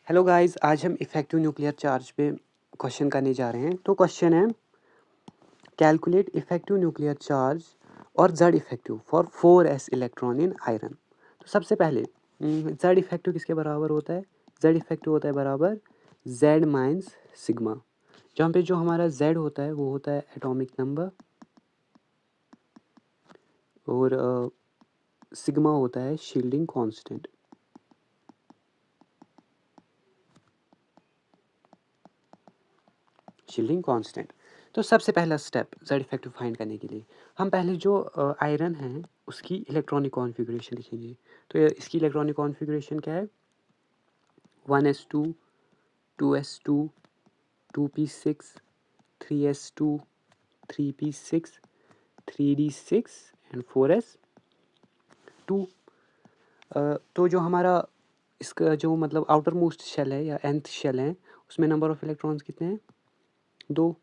Hello guys, आज हम effective nuclear charge पे क्वेश्चन करने जा रहे हैं। तो क्वेश्चन है कैलकुलेट इफेक्टिव न्यूक्लियर चार्ज और Z effective for 4s electron in iron. तो सबसे पहले जेड इफेक्टिव किसके बराबर होता है? जेड इफेक्टिव होता है बराबर जेड माइनस सिग्मा, जहाँ पे जो हमारा जेड होता है वो होता है एटॉमिक नंबर और सिग्मा होता है शील्डिंग कांस्टेंट। Shielding constant. तो सबसे पहला स्टेप जेड इफेक्टिव फाइंड करने के लिए हम पहले जो आयरन है उसकी इलेक्ट्रॉनिक कॉन्फ़िगरेशन लिखेंगे। तो इसकी इलेक्ट्रॉनिक कॉन्फ़िगरेशन क्या है? 1s2, 2s2, 2p6, 3s2, 3p6, 3d6 and 4s2। तो जो हमारा इसका जो मतलब आउटर मोस्ट शेल है या nth शेल है उसमें नंबर ऑफ इलेक्ट्रॉन्स कितने हैं? 2।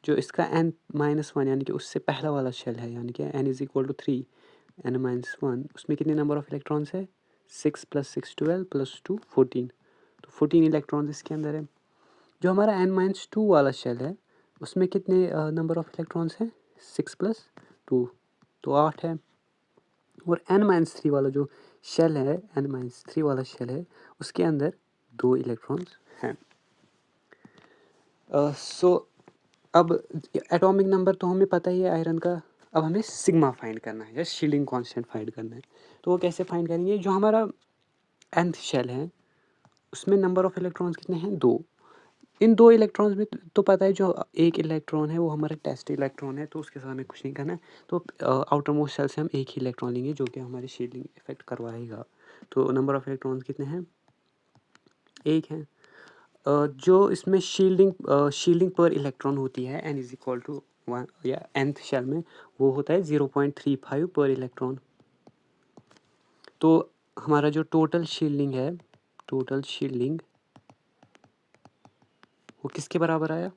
जो इसका n-1 यानी कि उससे पहला वाला शेल है यानी कि n is equal to 3, n-1 उसमें कितने नंबर ऑफ इलेक्ट्रॉन्स है? 6 + 6 12 + 2 14। तो 14 इलेक्ट्रॉन्स इसके अंदर है। जो हमारा n-2 वाला शेल है उसमें कितने नंबर ऑफ इलेक्ट्रॉन्स हैं? 6 + 2 तो 8 है। और n-3 वाला जो शेल है, n-3 वाला शेल है उसके अंदर 2 इलेक्ट्रॉन्स हैं। सो अब एटॉमिक नंबर तो हमें पता ही है आयरन का। अब हमें सिग्मा फाइंड करना है या शील्डिंग कांस्टेंट फाइंड करना है। तो वो कैसे फाइंड करेंगे? जो हमारा nth शेल है उसमें नंबर ऑफ इलेक्ट्रॉन्स कितने हैं? 2। इन 2 इलेक्ट्रॉन्स में तो पता है जो एक इलेक्ट्रॉन है वो हमारा टेस्ट इलेक्ट्रॉन है, तो उसके साथ हमें कुछ नहीं करना है। तो आउटर मोस्ट शेल से हम एक ही इलेक्ट्रॉन लेंगे जो कि हमारी शील्डिंग इफेक्ट करवाएगा। तो नंबर ऑफ इलेक्ट्रॉन्स कितने हैं? 1 है। जो इसमें शील्डिंग पर इलेक्ट्रॉन होती है n इज इक्वल टू 1 या nth शेल में वो होता है 0.35 पर इलेक्ट्रॉन। तो हमारा जो टोटल शील्डिंग है, टोटल शील्डिंग वो किसके बराबर आया?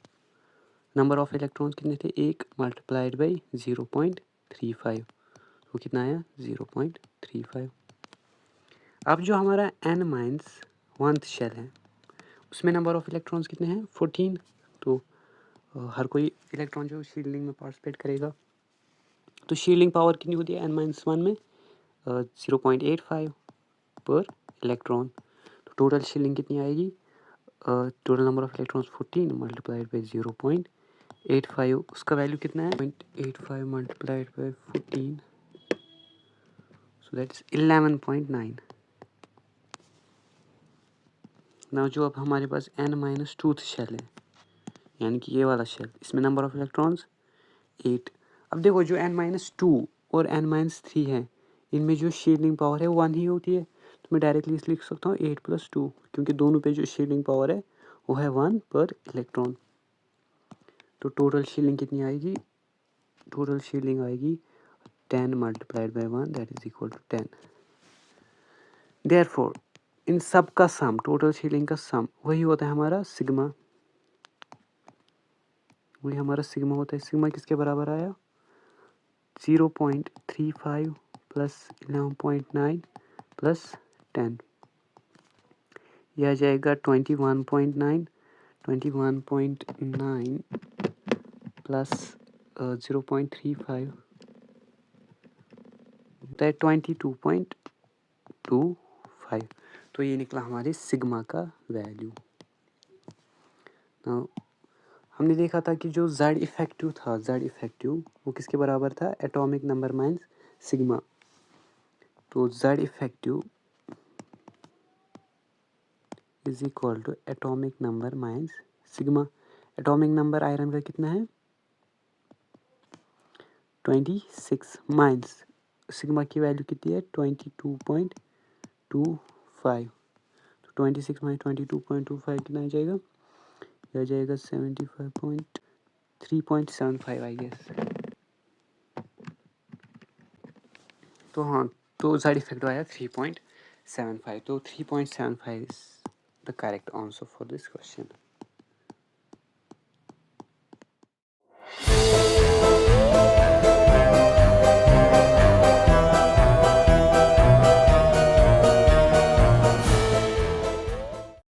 नंबर ऑफ इलेक्ट्रॉन्स कितने थे? 1 मल्टीप्लाइड बाई 0.35, वो कितना आया? 0.35। अब जो हमारा n-1 शेल है उसमें नंबर ऑफ इलेक्ट्रॉन्स कितने हैं? 14। तो हर कोई इलेक्ट्रॉन जो शील्डिंग में पार्टिसिपेट करेगा। तो शील्डिंग पावर कितनी होती है n-1 में? 0.85 पर इलेक्ट्रॉन। तो टोटल शील्डिंग कितनी आएगी? Total number of electrons 14 multiplied by 0.85, उसका वैल्यू कितना है? 0.85 multiplied by 14, so that is 11.9। ना जो अब हमारे पास n-2 शेल है यानी कि ये वाला शेल, इसमें नंबर ऑफ इलेक्ट्रॉन्स 8। अब देखो जो n-2 और n-3 है इनमें जो शील्डिंग पावर है वो 1 ही होती है। तो मैं डायरेक्टली इस लिख सकता हूँ 8 + 2, क्योंकि दोनों पे जो शील्डिंग पावर है वो है 1 पर इलेक्ट्रॉन। तो टोटल शील्डिंग कितनी आएगी? टोटल शील्डिंग आएगी 10 multiplied by 1 that is equal to 10। Therefore इन सब का सम, टोटल शील्डिंग का सम वही होता है हमारा सिग्मा। वही हमारा सिग्मा होता है। सिग्मा किसके बराबर आया? 0.35 + 11.9 + 10, यह आ जाएगा 21.9 प्लस 0.35 होता है 22.25। तो ये निकला हमारे सिग्मा का वैल्यू। हमने देखा था कि जो जेड इफेक्टिव था, जेड इफेक्टिव वो किसके बराबर था? Atomic number minus sigma. तो Z effective is equal to atomic number minus sigma. Atomic number iron का कितना है? 26 माइनस सिग्मा की वैल्यू कितनी है? 22.25। तो 26 माइनस 22.25 कितना आ जाएगा? यह आ जाएगा 3.75 आई गेस। तो हाँ, तो जेड इफेक्टिव आया 3.75। तो 3.75 is the correct answer for this question.